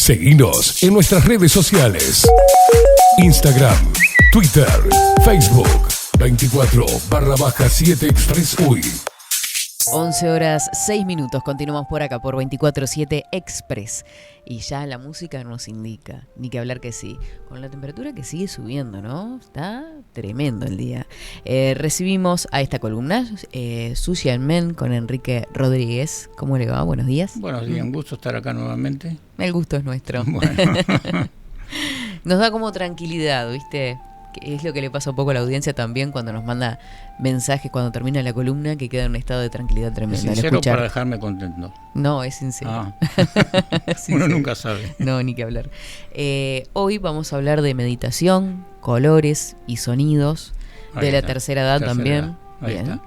Seguinos en nuestras redes sociales. Instagram, Twitter, Facebook, 24/7 Express UI. 11 horas 6 minutos, continuamos por acá por 24/7 Express y ya la música nos indica, ni que hablar que sí, con la temperatura que sigue subiendo, ¿no? Está tremendo el día. Recibimos a esta columna, Sushi and Men con Enrique Rodríguez. ¿Cómo le va? Buenos días. Buenos días, un gusto estar acá nuevamente. El gusto es nuestro. Bueno. Nos da como tranquilidad, ¿viste? Es lo que le pasa un poco a la audiencia también cuando nos manda mensajes cuando termina la columna, que queda en un estado de tranquilidad tremenda. ¿Es sincero para dejarme contento? No, es sincero. Uno nunca sabe. No, ni que hablar. Hoy vamos a hablar de meditación, colores y sonidos de la tercera edad también. Ahí está.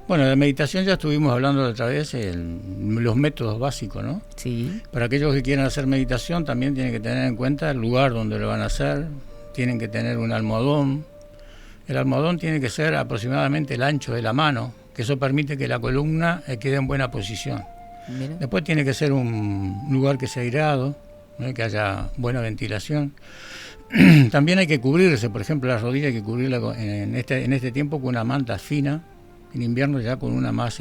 Bueno, de meditación ya estuvimos hablando otra vez, los métodos básicos, ¿no? Sí. Para aquellos que quieran hacer meditación también tienen que tener en cuenta el lugar donde lo van a hacer. Tienen que tener un almohadón. El almohadón tiene que ser aproximadamente el ancho de la mano, que eso permite que la columna quede en buena posición. Mira. Después tiene que ser un lugar que sea aireado, ¿no? Que haya buena ventilación. También hay que cubrirse, por ejemplo, la rodilla hay que cubrirla en este tiempo con una manta fina, en invierno ya con una más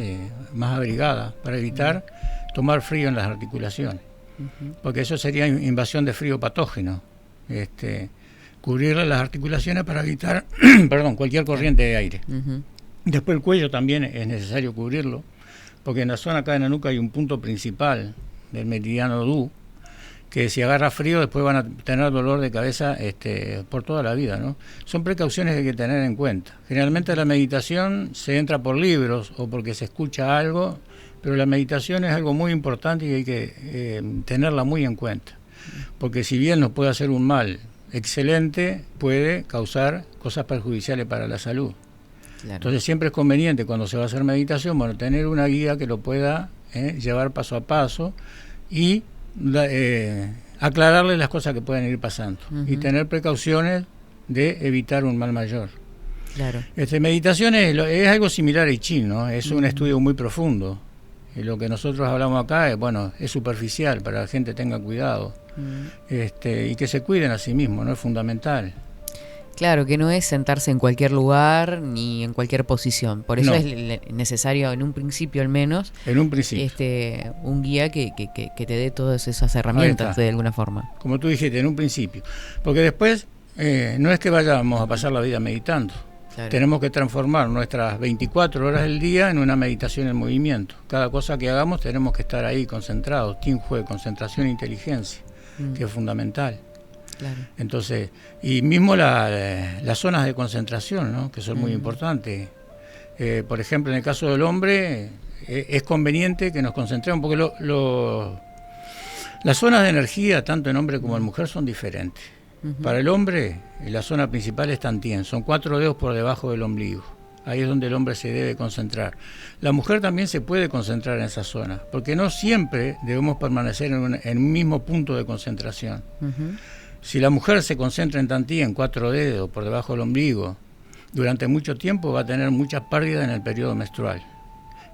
abrigada, para evitar tomar frío en las articulaciones, porque eso sería invasión de frío patógeno. Cubrirle las articulaciones para evitar cualquier corriente de aire. Después el cuello también es necesario cubrirlo, porque en la zona acá de la nuca hay un punto principal del meridiano Du, que si agarra frío después van a tener dolor de cabeza por toda la vida, ¿no? Son precauciones que hay que tener en cuenta. Generalmente la meditación se entra por libros o porque se escucha algo, pero la meditación es algo muy importante y hay que tenerla muy en cuenta, porque si bien nos puede hacer un mal excelente, puede causar cosas perjudiciales para la salud. Claro. Entonces siempre es conveniente cuando se va a hacer meditación, tener una guía que lo pueda llevar paso a paso y aclararle las cosas que pueden ir pasando y tener precauciones de evitar un mal mayor. Claro. Meditación es algo similar a I Ching, ¿no? Es un estudio muy profundo. Y lo que nosotros hablamos acá es superficial, para que la gente tenga cuidado. Y que se cuiden a sí mismos, ¿no? Es fundamental. Claro, que no es sentarse en cualquier lugar ni en cualquier posición. Por eso es necesario, en un principio al menos, un guía que te dé todas esas herramientas de alguna forma. Como tú dijiste, en un principio. Porque después no es que vayamos a pasar la vida meditando. Claro. Tenemos que transformar nuestras 24 horas del día en una meditación en movimiento. Cada cosa que hagamos tenemos que estar ahí concentrados. Tianhui, concentración e inteligencia, que es fundamental. Claro. Entonces, y mismo las zonas de concentración, ¿no? Que son muy importantes. Por ejemplo, en el caso del hombre, es conveniente que nos concentremos, porque las zonas de energía, tanto en hombre como en mujer, son diferentes. Para el hombre, la zona principal es Tantien, son 4 dedos por debajo del ombligo. Ahí es donde el hombre se debe concentrar. La mujer también se puede concentrar en esa zona, porque no siempre debemos permanecer en un mismo punto de concentración. Si la mujer se concentra en Tantien, 4 dedos por debajo del ombligo, durante mucho tiempo va a tener muchas pérdidas en el periodo menstrual.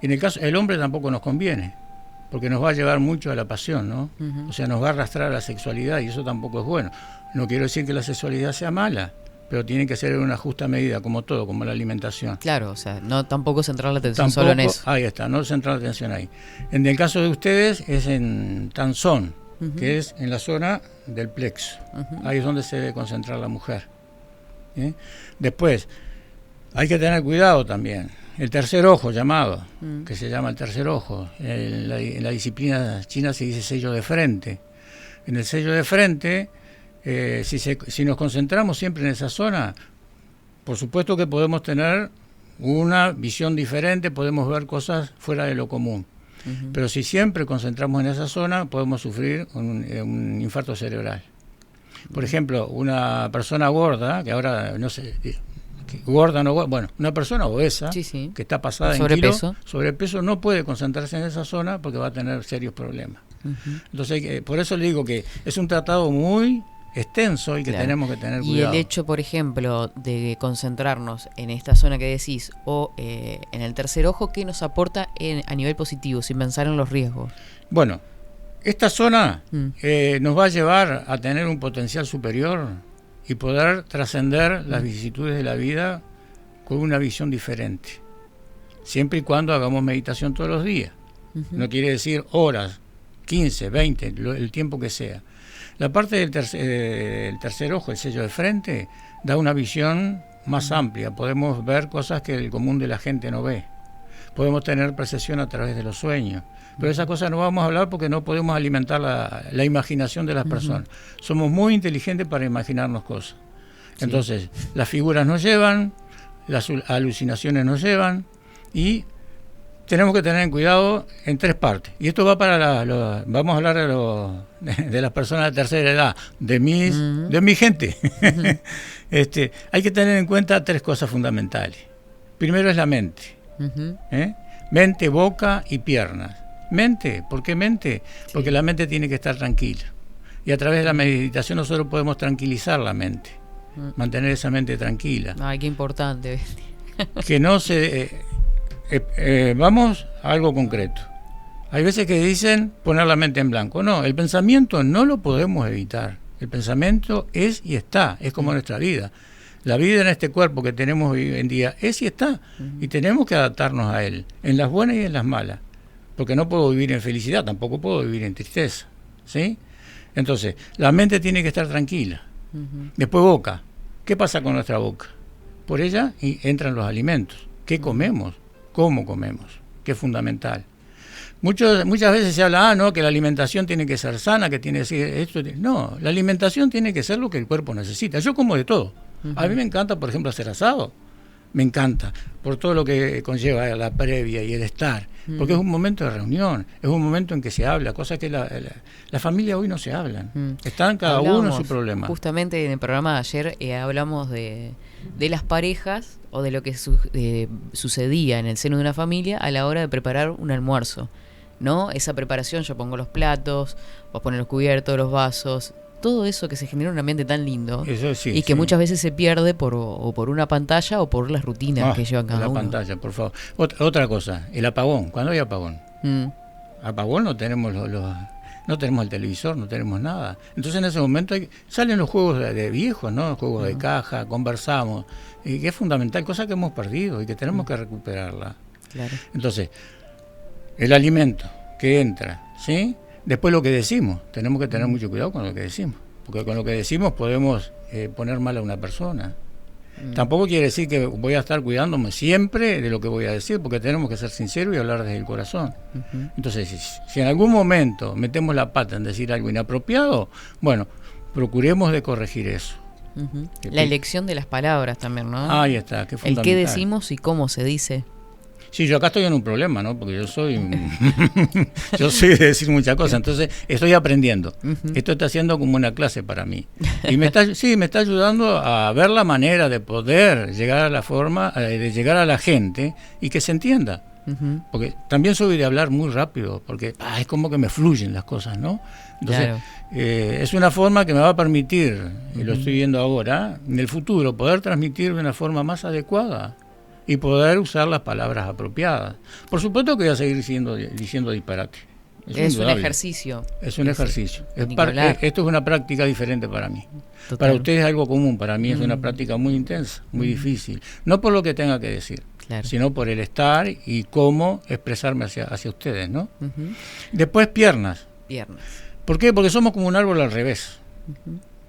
Y en el caso, el hombre tampoco nos conviene, porque nos va a llevar mucho a la pasión, ¿no? O sea, nos va a arrastrar a la sexualidad y eso tampoco es bueno. No quiero decir que la sexualidad sea mala, pero tiene que ser en una justa medida, como todo, como la alimentación. Claro, o sea, no tampoco centrar la atención solo en eso. Ahí está, no centrar la atención ahí. En el caso de ustedes es en Tanzón, que es en la zona del plexo. Ahí es donde se debe concentrar la mujer. Después, hay que tener cuidado también. El tercer ojo que se llama el tercer ojo, en la disciplina china se dice sello de frente. En el sello de frente, si nos concentramos siempre en esa zona, por supuesto que podemos tener una visión diferente, podemos ver cosas fuera de lo común. Pero si siempre concentramos en esa zona, podemos sufrir un infarto cerebral. Por ejemplo, una persona gorda, que ahora no sé, gorda no gorda, bueno, una persona obesa, que está pasada en kilo, sobrepeso, no puede concentrarse en esa zona porque va a tener serios problemas. Entonces, por eso le digo que es un tratado muy extenso y que tenemos que tener cuidado. Y el hecho, por ejemplo, de concentrarnos en esta zona que decís o en el tercer ojo, ¿qué nos aporta a nivel positivo, sin pensar en los riesgos? Bueno, esta zona nos va a llevar a tener un potencial superior y poder trascender las vicisitudes de la vida con una visión diferente, siempre y cuando hagamos meditación todos los días. No quiere decir horas, 15, 20, el tiempo que sea. La parte del tercer ojo, el sello de frente, da una visión más amplia. Podemos ver cosas que el común de la gente no ve. Podemos tener percepción a través de los sueños. Pero esas cosas no vamos a hablar porque no podemos alimentar la imaginación de las personas. Somos muy inteligentes para imaginarnos cosas. Entonces, las figuras nos llevan, las alucinaciones nos llevan, y tenemos que tener cuidado en 3 partes. Y esto va para vamos a hablar de las personas de tercera edad, de mi gente. Hay que tener en cuenta 3 cosas fundamentales. Primero es la mente. Mente, boca y piernas. Mente, ¿por qué mente? Porque la mente tiene que estar tranquila. Y a través de la meditación nosotros podemos tranquilizar la mente, mantener esa mente tranquila. Ay, qué importante. Que no se... vamos a algo concreto. Hay veces que dicen poner la mente en blanco. No, el pensamiento no lo podemos evitar. El pensamiento es y está, es como nuestra vida. La vida en este cuerpo que tenemos hoy en día es y está, y tenemos que adaptarnos a él, en las buenas y en las malas, porque no puedo vivir en felicidad, tampoco puedo vivir en tristeza, ¿sí? Entonces, la mente tiene que estar tranquila. Después boca. ¿Qué pasa con nuestra boca? Por ella entran los alimentos. ¿Qué comemos? ¿Cómo comemos? Que es fundamental. Muchas veces se habla, no, que la alimentación tiene que ser sana, que tiene que ser esto. No, la alimentación tiene que ser lo que el cuerpo necesita. Yo como de todo. A mí me encanta, por ejemplo, hacer asado. Me encanta, por todo lo que conlleva la previa y el estar. Porque es un momento de reunión, es un momento en que se habla, cosas que la familia hoy no se hablan. Están cada uno en su problema. Justamente en el programa de ayer hablamos de las parejas o de lo que sucedía en el seno de una familia a la hora de preparar un almuerzo, ¿no? Esa preparación, yo pongo los platos, vos pones los cubiertos, los vasos, todo eso que se genera un ambiente tan lindo, eso sí, y que muchas veces se pierde por una pantalla o por las rutinas que llevan cada uno. La pantalla, por favor. Otra cosa, el apagón. ¿Cuándo hay apagón? Apagón no tenemos no tenemos el televisor, no tenemos nada. Entonces en ese momento salen los juegos de viejos, ¿no? Los juegos de caja, conversamos, y que es fundamental, cosa que hemos perdido y que tenemos que recuperarla. Claro. Entonces, el alimento que entra, ¿sí? Después lo que decimos, tenemos que tener mucho cuidado con lo que decimos, porque con lo que decimos podemos poner mal a una persona. Tampoco quiere decir que voy a estar cuidándome siempre de lo que voy a decir, porque tenemos que ser sinceros y hablar desde el corazón. Entonces, si en algún momento metemos la pata en decir algo inapropiado, bueno, procuremos de corregir eso. La elección de las palabras también, ¿no? Ahí está, que es fundamental. El qué decimos y cómo se dice. Sí, yo acá estoy en un problema, ¿no? Porque yo soy de decir muchas cosas, entonces estoy aprendiendo. Esto está siendo como una clase para mí. Y me está ayudando a ver la manera de poder llegar a la forma, de llegar a la gente y que se entienda. Porque también soy de hablar muy rápido, porque es como que me fluyen las cosas, ¿no? Entonces, claro. Es una forma que me va a permitir, y lo estoy viendo ahora, en el futuro, poder transmitir de una forma más adecuada y poder usar las palabras apropiadas. Por supuesto que voy a seguir diciendo disparate. Es un ejercicio. Es un ejercicio. Esto es una práctica diferente para mí. Total. Para ustedes es algo común, para mí es una práctica muy intensa, muy difícil. No por lo que tenga que decir, sino por el estar y cómo expresarme hacia ustedes, ¿no? Después piernas. ¿Por qué? Porque somos como un árbol al revés.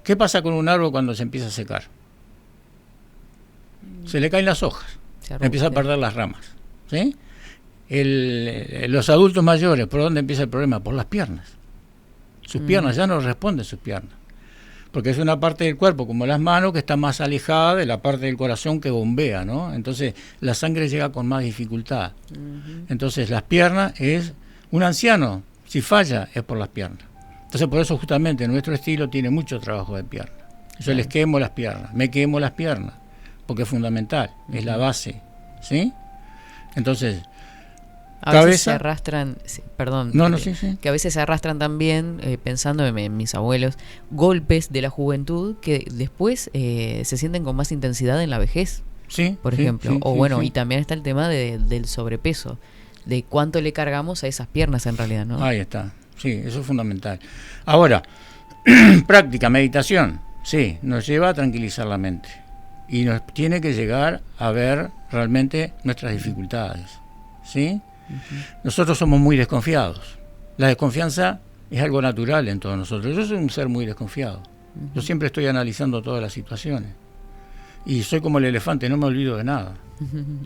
¿Qué pasa con un árbol cuando se empieza a secar? Se le caen las hojas. Empieza a perder las ramas, ¿sí? Los adultos mayores, ¿por dónde empieza el problema? Por las piernas. Sus piernas ya no responden sus piernas, porque es una parte del cuerpo, como las manos, que está más alejada de la parte del corazón que bombea, ¿no? Entonces la sangre llega con más dificultad. Entonces las piernas es un anciano, si falla es por las piernas. Entonces por eso justamente nuestro estilo tiene mucho trabajo de piernas. Yo les quemo las piernas, me quemo las piernas, porque es fundamental, es la base, ¿sí? Entonces, a veces se arrastran, perdón, sí. Que a veces se arrastran también, pensando en mis abuelos, golpes de la juventud que después se sienten con más intensidad en la vejez, por ejemplo. Y también está el tema del sobrepeso, de cuánto le cargamos a esas piernas en realidad, ¿no? Ahí está. Sí, eso es fundamental. Ahora, práctica, meditación, sí, nos lleva a tranquilizar la mente y nos tiene que llegar a ver realmente nuestras dificultades, ¿sí? Nosotros somos muy desconfiados. La desconfianza es algo natural en todos nosotros. Yo soy un ser muy desconfiado. Yo siempre estoy analizando todas las situaciones. Y soy como el elefante, no me olvido de nada.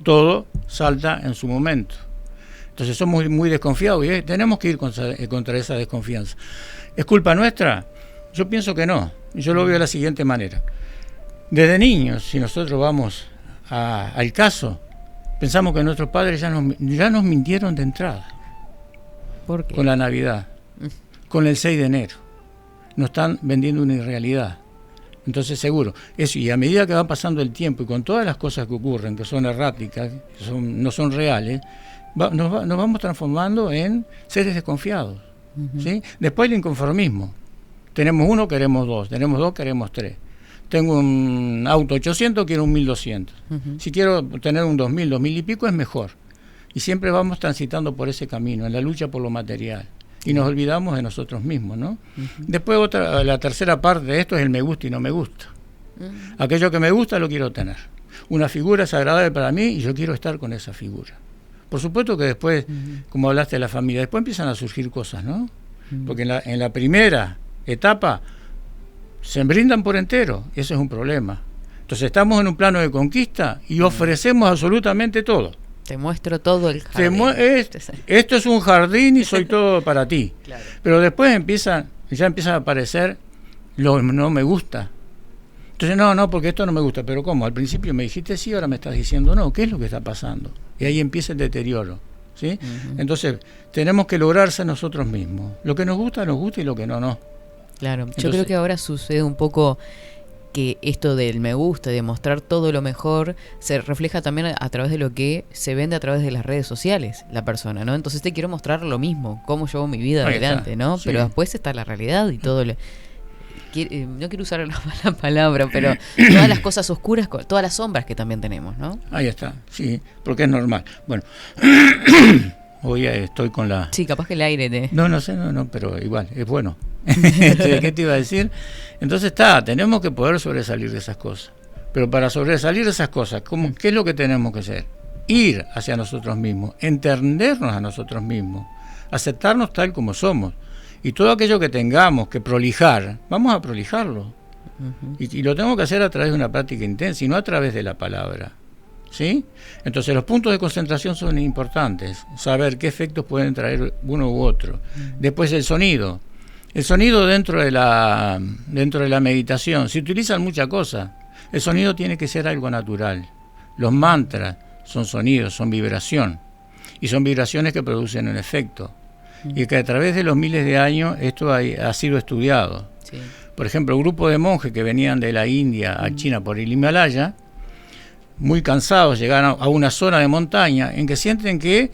Todo salta en su momento. Entonces somos muy, muy desconfiados y tenemos que ir contra esa desconfianza. ¿Es culpa nuestra? Yo pienso que no. Yo lo veo de la siguiente manera. Desde niños, si nosotros vamos al caso, pensamos que nuestros padres ya nos mintieron de entrada. ¿Por qué? Con la Navidad, con el 6 de enero. Nos están vendiendo una irrealidad. Entonces seguro, eso, y a medida que va pasando el tiempo y con todas las cosas que ocurren, que son erráticas, no son reales, nos vamos transformando en seres desconfiados. ¿Sí? Después el inconformismo. Tenemos uno, queremos dos. Tenemos dos, queremos tres. Tengo un auto 800, quiero un 1200. Si quiero tener un 2000, 2000 y pico es mejor. Y siempre vamos transitando por ese camino, en la lucha por lo material. Y nos olvidamos de nosotros mismos, ¿no? Después la tercera parte de esto es el me gusta y no me gusta. Aquello que me gusta lo quiero tener. Una figura es agradable para mí y yo quiero estar con esa figura. Por supuesto que después, como hablaste de la familia, después empiezan a surgir cosas, ¿no? Porque en la primera etapa se brindan por entero, eso es un problema. Entonces estamos en un plano de conquista y ofrecemos absolutamente todo. Te muestro todo el jardín. Esto es un jardín y soy todo para ti. Claro. Pero después ya empiezan a aparecer los no me gusta. Entonces, no, porque esto no me gusta. Pero ¿cómo? Al principio me dijiste sí, ahora me estás diciendo no. ¿Qué es lo que está pasando? Y ahí empieza el deterioro, ¿sí? Entonces, tenemos que lograrse nosotros mismos. Lo que nos gusta y lo que no. Claro, Entonces, yo creo que ahora sucede un poco que esto del me gusta, de mostrar todo lo mejor, se refleja también a través de lo que se vende a través de las redes sociales, la persona, ¿no? Entonces te quiero mostrar lo mismo, cómo llevo mi vida adelante, ¿no? Sí. Pero después está la realidad y todo no quiero usar la mala palabra, pero todas las cosas oscuras, todas las sombras que también tenemos, ¿no? Ahí está, sí, porque es normal. Bueno, hoy estoy con la... Sí, capaz que el aire No sé, pero igual, es bueno. ¿Qué te iba a decir? Entonces tenemos que poder sobresalir de esas cosas. Pero para sobresalir de esas cosas, ¿qué es lo que tenemos que hacer? Ir hacia nosotros mismos, entendernos a nosotros mismos, aceptarnos tal como somos. Y todo aquello que tengamos que prolijar, vamos a prolijarlo. Y lo tengo que hacer a través de una práctica intensa y no a través de la palabra. ¿Sí? Entonces los puntos de concentración son importantes, saber qué efectos pueden traer uno u otro. Después el sonido. El sonido dentro de la meditación, se utilizan muchas cosas. El sonido tiene que ser algo natural. Los mantras son sonidos, son vibración. Y son vibraciones que producen un efecto. Y que a través de los miles de años esto ha sido estudiado. Sí. Por ejemplo, grupos de monjes que venían de la India a China por el Himalaya, muy cansados, llegan a una zona de montaña en que sienten que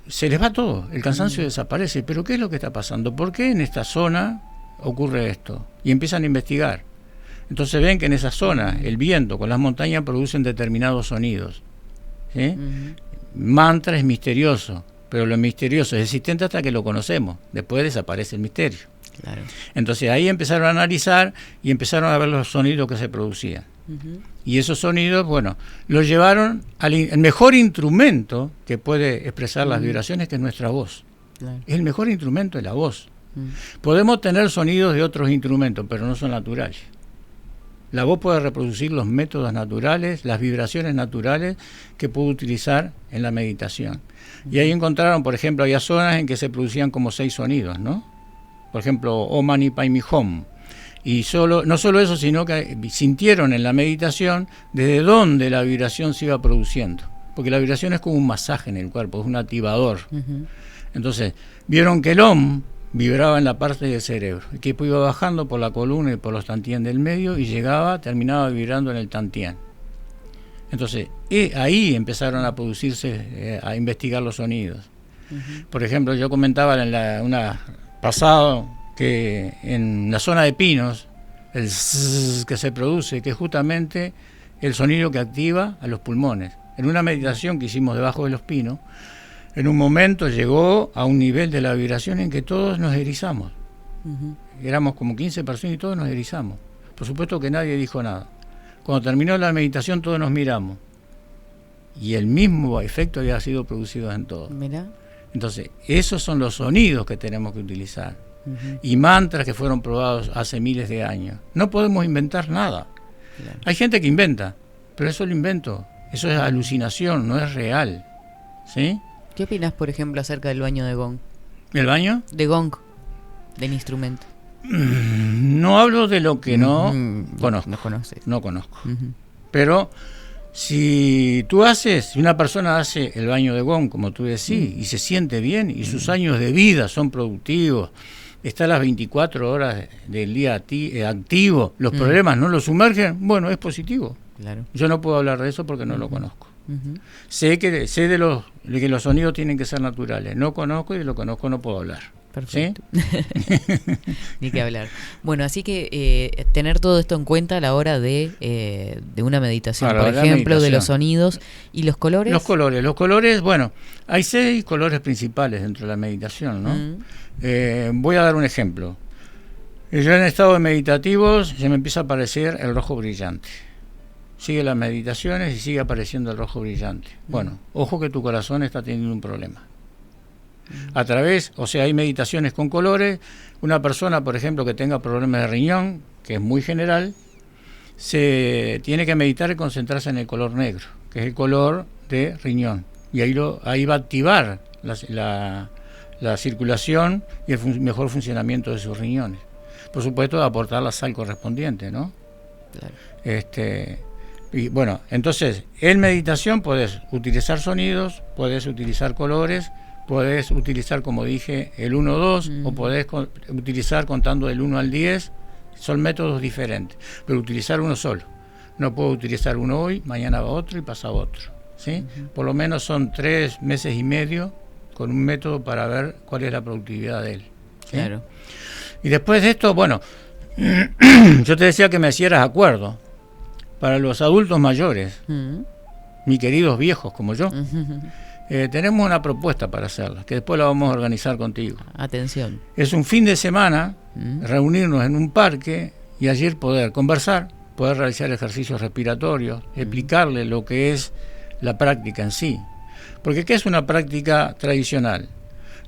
se les va todo, el cansancio desaparece. ¿Pero qué es lo que está pasando? ¿Por qué en esta zona ocurre esto? Y empiezan a investigar. Entonces ven que en esa zona el viento con las montañas producen determinados sonidos. ¿Sí? Mantra es misterioso, pero lo misterioso es existente hasta que lo conocemos. Después desaparece el misterio. Claro. Entonces ahí empezaron a analizar y empezaron a ver los sonidos que se producían. Y esos sonidos, los llevaron al mejor instrumento que puede expresar las vibraciones, que es nuestra voz. Claro. Es el mejor instrumento de la voz. Podemos tener sonidos de otros instrumentos, pero no son naturales. La voz puede reproducir los métodos naturales, las vibraciones naturales que puede utilizar en la meditación. Y ahí encontraron, por ejemplo, había zonas en que se producían como 6 sonidos, ¿no? Por ejemplo, Om Mani Padme Hum. Y no solo eso, sino que sintieron en la meditación desde dónde la vibración se iba produciendo. Porque la vibración es como un masaje en el cuerpo, es un activador. Entonces, vieron que el Om vibraba en la parte del cerebro, y que iba bajando por la columna y por los tantien del medio y terminaba vibrando en el tantien. Entonces, ahí empezaron a producirse, a investigar los sonidos. Por ejemplo, yo comentaba una pasado que en la zona de pinos, el zzz que se produce, que es justamente el sonido que activa a los pulmones. En una meditación que hicimos debajo de los pinos, en un momento llegó a un nivel de la vibración en que todos nos erizamos. Éramos como 15 personas y todos nos erizamos. Por supuesto que nadie dijo nada. Cuando terminó la meditación todos nos miramos. Y el mismo efecto había sido producido en todos. Mirá. Entonces, esos son los sonidos que tenemos que utilizar. Y mantras que fueron probados hace miles de años. No podemos inventar nada. Claro. Hay gente que inventa, pero eso es lo invento. Eso es alucinación, no es real. ¿Sí? ¿Qué opinas, por ejemplo, acerca del baño de gong? ¿El baño? De gong, del instrumento. No hablo de lo que no conozco. No conoces. No conozco. Pero si una persona hace el baño de gong, como tú decís, y se siente bien, y sus años de vida son productivos, está a las 24 horas del día activo, los problemas no lo sumergen, bueno, es positivo. Claro. Yo no puedo hablar de eso porque no lo conozco. Sé de que los sonidos tienen que ser naturales. No conozco y de lo conozco no puedo hablar. Perfecto. ¿Sí? Ni que hablar. Bueno, así que tener todo esto en cuenta a la hora de una meditación, Claro, por la ejemplo, de meditación. los sonidos y los colores. Los colores, bueno, hay 6 colores principales dentro de la meditación, ¿no? Voy a dar un ejemplo. Yo en estado meditativos se me empieza a aparecer el rojo brillante. Sigue las meditaciones y sigue apareciendo el rojo brillante. Bueno, ojo que tu corazón está teniendo un problema. Hay meditaciones con colores. Una persona, por ejemplo, que tenga problemas de riñón, que es muy general, se tiene que meditar y concentrarse en el color negro, que es el color de riñón. Y ahí va a activar la circulación y el mejor funcionamiento de sus riñones. Por supuesto, de aportar la sal correspondiente, ¿no? Claro. Y bueno, entonces, en meditación puedes utilizar sonidos, puedes utilizar colores, puedes utilizar, como dije, el 1-2, o puedes utilizar contando del 1 al 10, son métodos diferentes, pero utilizar uno solo. No puedo utilizar uno hoy, mañana va otro y pasa otro, ¿sí? Por lo menos son 3 meses y medio con un método para ver cuál es la productividad de él, ¿sí? Claro. Y después de esto, bueno, yo te decía que me hicieras acuerdo. Para los adultos mayores, mis queridos viejos como yo, tenemos una propuesta para hacerla, que después la vamos a organizar contigo. Atención. Es un fin de semana, reunirnos en un parque y allí poder conversar, poder realizar ejercicios respiratorios, explicarle lo que es la práctica en sí. Porque ¿qué es una práctica tradicional?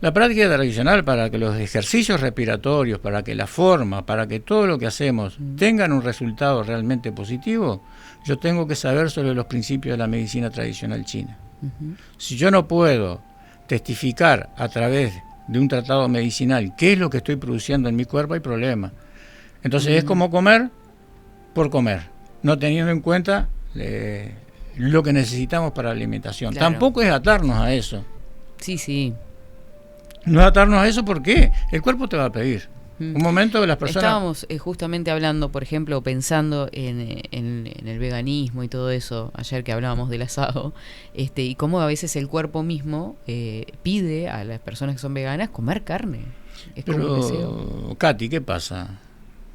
La práctica tradicional, para que los ejercicios respiratorios, para que la forma, para que todo lo que hacemos tengan un resultado realmente positivo, yo tengo que saber sobre los principios de la medicina tradicional china. Si yo no puedo testificar a través de un tratado medicinal qué es lo que estoy produciendo en mi cuerpo, hay problema. Entonces es como comer por comer, no teniendo en cuenta lo que necesitamos para la alimentación. Claro. Tampoco es atarnos a eso. Sí. No atarnos a eso porque el cuerpo te va a pedir. Un momento que las personas... Estábamos justamente hablando, por ejemplo, pensando en el veganismo y todo eso, ayer que hablábamos del asado, y cómo a veces el cuerpo mismo pide a las personas que son veganas comer carne. Es como un deseo. Pero, Katy, ¿qué pasa?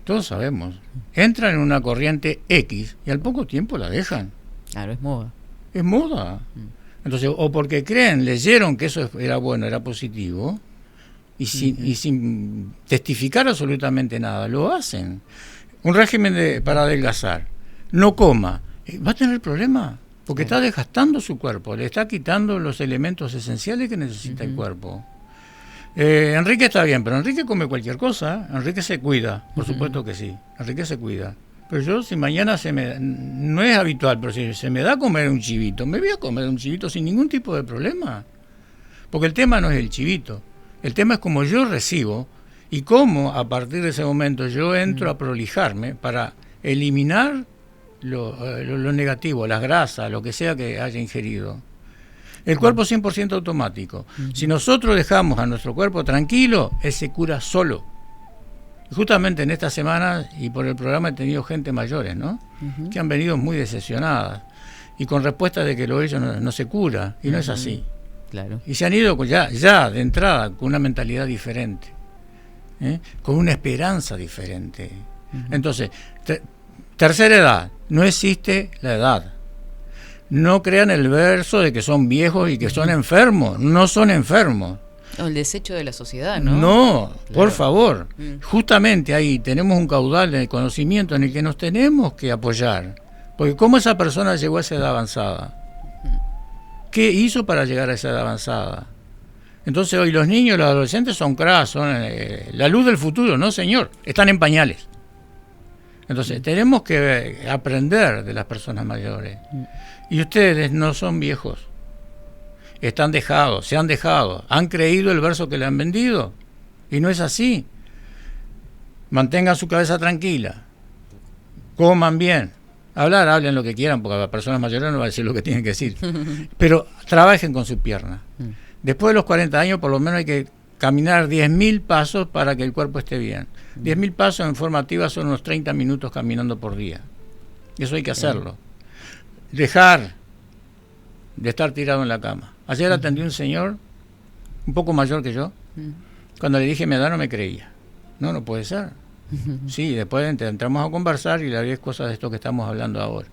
Todos sabemos. Entran en una corriente X y al poco tiempo la dejan. Claro, es moda. Es moda. Entonces, o porque leyeron que eso era bueno, era positivo, y sin testificar absolutamente nada, lo hacen. Un régimen para adelgazar, no coma, va a tener problemas, porque está desgastando su cuerpo, le está quitando los elementos esenciales que necesita el cuerpo. Enrique está bien, pero Enrique come cualquier cosa, Enrique se cuida, por supuesto que sí, Enrique se cuida. Pero yo, si mañana no es habitual, pero si se me da a comer un chivito, me voy a comer un chivito sin ningún tipo de problema. Porque el tema no es el chivito, el tema es cómo yo recibo y cómo a partir de ese momento yo entro a prolijarme para eliminar lo negativo, las grasas, lo que sea que haya ingerido. El cuerpo es 100% automático. Si nosotros dejamos a nuestro cuerpo tranquilo, él se cura solo. Justamente en esta semana y por el programa he tenido gente mayores, ¿no? Que han venido muy decepcionadas y con respuesta de que lo ellos no se cura, y no es así. Claro. Y se han ido ya de entrada con una mentalidad diferente, con una esperanza diferente. Entonces, tercera edad, no existe la edad. No crean el verso de que son viejos y que son enfermos. No son enfermos. El desecho de la sociedad, ¿no? No, Claro. por favor. Justamente ahí tenemos un caudal de conocimiento en el que nos tenemos que apoyar. Porque ¿cómo esa persona llegó a esa edad avanzada? ¿Qué hizo para llegar a esa edad avanzada? Entonces hoy los niños, los adolescentes son cracks, son la luz del futuro. No, señor, están en pañales. Entonces tenemos que aprender de las personas mayores. Y ustedes no son viejos. Están dejados, se han dejado, han creído el verso que le han vendido. Y no es así. Mantengan su cabeza tranquila. Coman bien. Hablen lo que quieran, porque a las personas mayores no va a decir lo que tienen que decir. Pero trabajen con su pierna. Después de los 40 años, por lo menos hay que caminar 10.000 pasos para que el cuerpo esté bien. 10.000 pasos en forma activa son unos 30 minutos caminando por día. Eso hay que hacerlo. Dejar de estar tirado en la cama. Ayer atendí a un señor, un poco mayor que yo. Cuando le dije mi edad no me creía. No puede ser. Sí, después entramos a conversar y le hablé cosas de esto que estamos hablando ahora.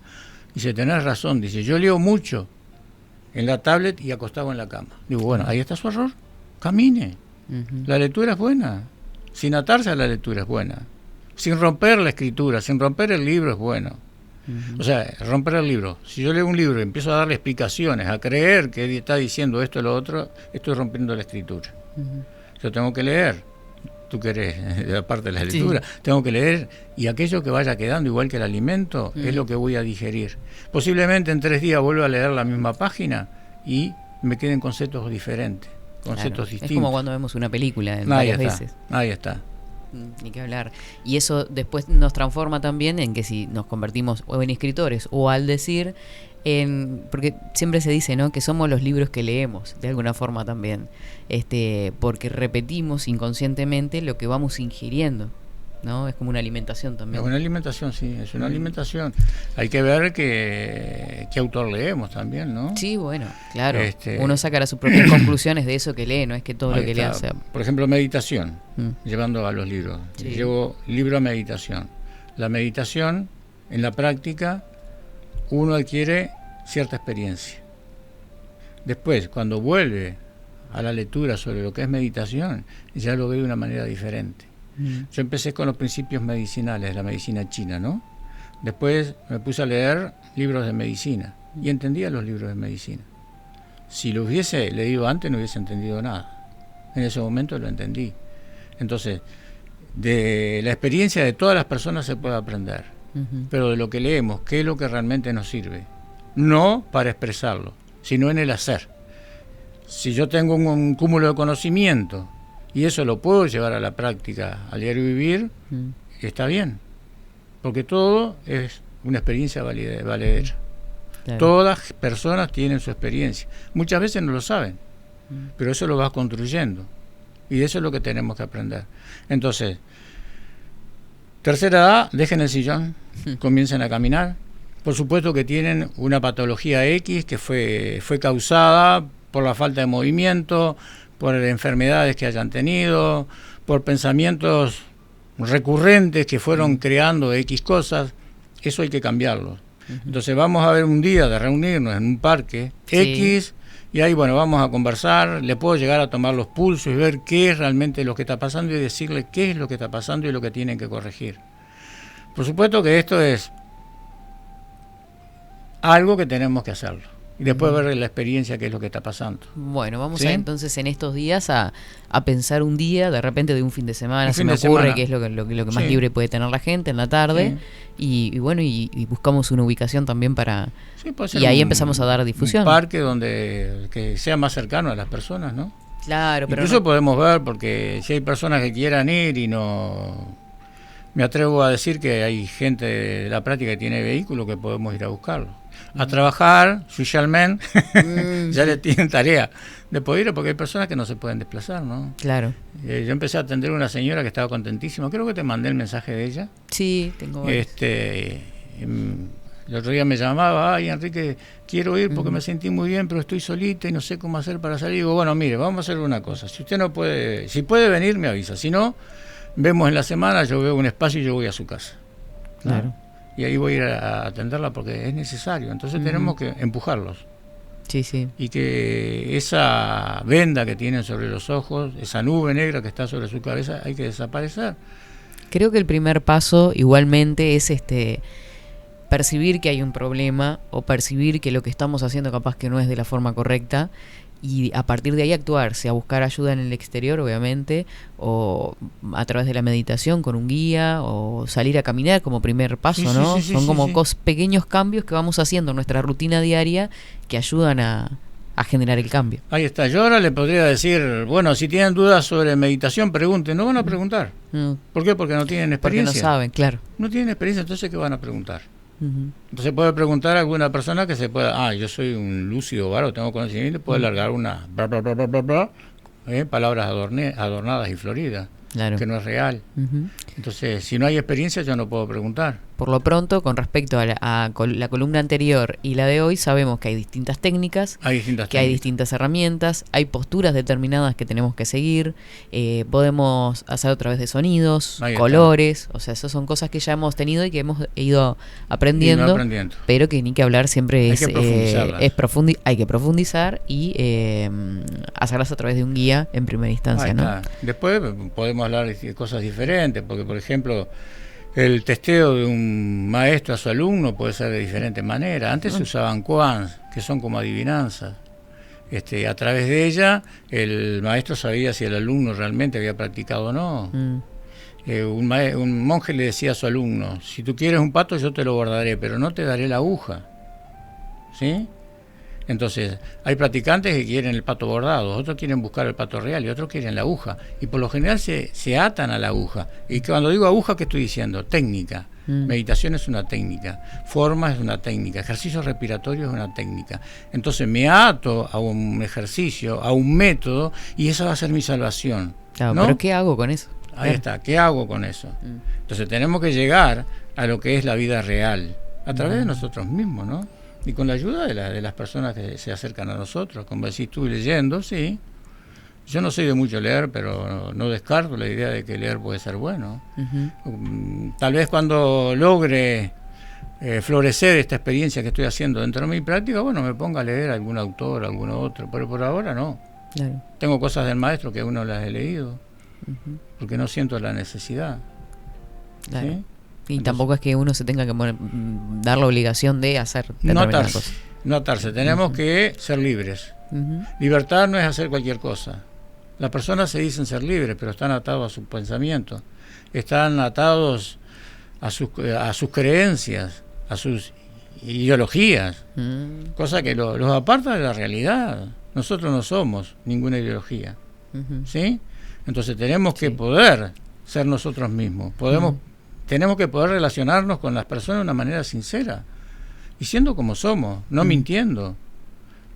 Dice, tenés razón, dice, yo leo mucho en la tablet y acostado en la cama. Digo, bueno, ahí está su error. Camine. La lectura es buena. Sin atarse a la lectura es buena. Sin romper la escritura, sin romper el libro es bueno. O sea, romper el libro. Si yo leo un libro y empiezo a darle explicaciones, a creer que está diciendo esto o lo otro, estoy rompiendo la escritura. Yo tengo que leer. Tú querés, aparte de la lectura, tengo que leer, y aquello que vaya quedando, igual que el alimento, es lo que voy a digerir. Posiblemente en 3 días vuelva a leer la misma página y me queden conceptos diferentes, conceptos distintos. Es como cuando vemos una película varias veces. Ahí está. Ni que hablar. Y eso después nos transforma también en que si nos convertimos o en escritores o al decir, porque siempre se dice, ¿no?, que somos los libros que leemos, de alguna forma también, porque repetimos inconscientemente lo que vamos ingiriendo, ¿no? Es como una alimentación también. Es una alimentación, sí, es una alimentación. Hay que ver qué autor leemos también, ¿no? Sí, bueno, claro. Uno sacará sus propias conclusiones de eso que lee, no es que todo lo que lea sea... Por ejemplo, meditación, llevando a los libros. Sí. Llevo libro a meditación. La meditación, en la práctica, uno adquiere cierta experiencia. Después, cuando vuelve a la lectura sobre lo que es meditación, ya lo ve de una manera diferente. Yo empecé con los principios medicinales de la medicina china, ¿no? Después me puse a leer libros de medicina y entendía los libros de medicina. Si lo hubiese leído antes no hubiese entendido nada. En ese momento lo entendí. Entonces, de la experiencia de todas las personas se puede aprender, pero de lo que leemos, ¿qué es lo que realmente nos sirve? No para expresarlo, sino en el hacer. Si yo tengo un cúmulo de conocimiento y eso lo puedo llevar a la práctica, al diario vivir, está bien, porque todo es una experiencia valedera. Claro. Todas personas tienen su experiencia, muchas veces no lo saben, pero eso lo vas construyendo y eso es lo que tenemos que aprender. Entonces, tercera edad, dejen el sillón, comiencen a caminar. Por supuesto que tienen una patología X que fue causada por la falta de movimiento, por enfermedades que hayan tenido, por pensamientos recurrentes que fueron creando X cosas. Eso hay que cambiarlo. Entonces vamos a ver un día de reunirnos en un parque X, y ahí vamos a conversar, le puedo llegar a tomar los pulsos y ver qué es realmente lo que está pasando y decirle qué es lo que está pasando y lo que tienen que corregir. Por supuesto que esto es algo que tenemos que hacerlo. Y después ver la experiencia, qué es lo que está pasando. Bueno, vamos a entonces en estos días a pensar un día, de repente de un fin de semana, se me ocurre que es lo que más libre puede tener la gente en la tarde, y buscamos una ubicación también para... y ahí empezamos a dar difusión. Un parque que sea más cercano a las personas, ¿no? Claro, pero incluso podemos ver, porque si hay personas que quieran ir y no... Me atrevo a decir que hay gente de la práctica que tiene vehículo que podemos ir a buscarlo. A trabajar, socialmente, ya le tienen tarea de poder ir, porque hay personas que no se pueden desplazar, ¿no? Claro. Yo empecé a atender a una señora que estaba contentísima, creo que te mandé el mensaje de ella. Sí, tengo. El otro día me llamaba, ay Enrique, quiero ir porque me sentí muy bien, pero estoy solita y no sé cómo hacer para salir. Digo, bueno, mire, vamos a hacer una cosa, si usted no puede, si puede venir me avisa, si no, vemos en la semana, yo veo un espacio y yo voy a su casa. Claro. y ahí voy a ir a atenderla porque es necesario. Entonces tenemos que empujarlos. Sí, sí. Y que esa venda que tienen sobre los ojos, esa nube negra que está sobre su cabeza, hay que desaparecer. Creo que el primer paso igualmente es percibir que hay un problema o percibir que lo que estamos haciendo capaz que no es de la forma correcta y a partir de ahí actuar, sea buscar ayuda en el exterior obviamente o a través de la meditación con un guía o salir a caminar como primer paso, Sí, ¿no? sí, sí, Son sí, como sí. pequeños cambios que vamos haciendo en nuestra rutina diaria que ayudan a generar el cambio. Ahí está. Yo ahora le podría decir, bueno, si tienen dudas sobre meditación, pregunten. No van a preguntar. ¿Por qué? Porque no tienen Porque experiencia. no saben, claro. No tienen experiencia, entonces ¿qué van a preguntar? Ujú. Entonces puede preguntar a alguna persona que se pueda, yo soy un lúcido varo, tengo conocimiento, puede largar una palabras adornadas y floridas, Claro. que no es real. Ujú. Entonces, si no hay experiencia, yo no puedo preguntar. Por lo pronto, con respecto a la columna anterior y la de hoy, sabemos que hay distintas técnicas, Hay distintas que hay técnicas. distintas herramientas, hay posturas determinadas que tenemos que seguir, podemos hacer a través de sonidos, Ahí está. colores, o sea, esas son cosas que ya hemos tenido y que hemos ido aprendiendo, Y no aprendiendo. pero que ni que hablar siempre Hay es, que profundizarlas. hay que profundizar y hacerlas a través de un guía en primera instancia, Ahí ¿no? está. Después podemos hablar de cosas diferentes, porque por ejemplo, el testeo de un maestro a su alumno puede ser de diferente manera. Antes se usaban koans, que son como adivinanzas. A través de ella, el maestro sabía si el alumno realmente había practicado o no. Un monje le decía a su alumno, si tú quieres un pato yo te lo guardaré, pero no te daré la aguja. ¿Sí? Entonces, hay practicantes que quieren el pato bordado, otros quieren buscar el pato real y otros quieren la aguja. Y por lo general se atan a la aguja. Y cuando digo aguja, ¿qué estoy diciendo? Técnica. Meditación es una técnica, forma es una técnica, ejercicio respiratorio es una técnica. Entonces me ato a un ejercicio, a un método, y esa va a ser mi salvación. Claro, ¿no? pero ¿qué hago con eso? Ahí está, ¿qué hago con eso? Entonces tenemos que llegar a lo que es la vida real, a través de nosotros mismos, ¿no? Y con la ayuda de las personas que se acercan a nosotros, como decís tú, leyendo, sí. Yo no soy de mucho leer, pero no descarto la idea de que leer puede ser bueno. Tal vez cuando logre florecer esta experiencia que estoy haciendo dentro de mi práctica, bueno, me ponga a leer a algún autor, a algún otro, pero por ahora no. Claro. Tengo cosas del maestro que aún no las he leído, porque no siento la necesidad. Claro. ¿Sí? Y Entonces, tampoco es que uno se tenga que dar la obligación de hacer determinadas cosas. No atarse, tenemos que ser libres. Libertad no es hacer cualquier cosa. Las personas se dicen ser libres, pero están atados a sus pensamientos, están atados a sus creencias, a sus ideologías, cosa que los aparta de la realidad. Nosotros no somos ninguna ideología, ¿sí? Entonces tenemos que poder ser nosotros mismos, tenemos que poder relacionarnos con las personas de una manera sincera y siendo como somos, no mintiendo.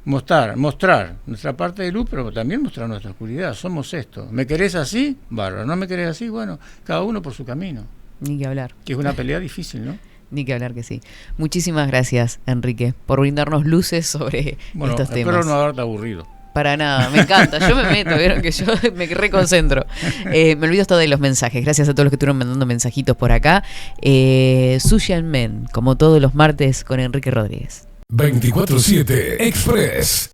Mostrar nuestra parte de luz, pero también mostrar nuestra oscuridad. Somos esto. ¿Me querés así? Bárbaro. ¿No me querés así? Bueno, cada uno por su camino. Ni que hablar. Que es una pelea difícil, ¿no? Ni que hablar que sí. Muchísimas gracias, Enrique, por brindarnos luces sobre estos temas. Espero no haberte aburrido. Para nada, me encanta. Yo me meto, vieron que yo me reconcentro. Me olvido hasta de los mensajes. Gracias a todos los que estuvieron mandando mensajitos por acá. Sushi and Men, como todos los martes, con Enrique Rodríguez. 24/7 Express.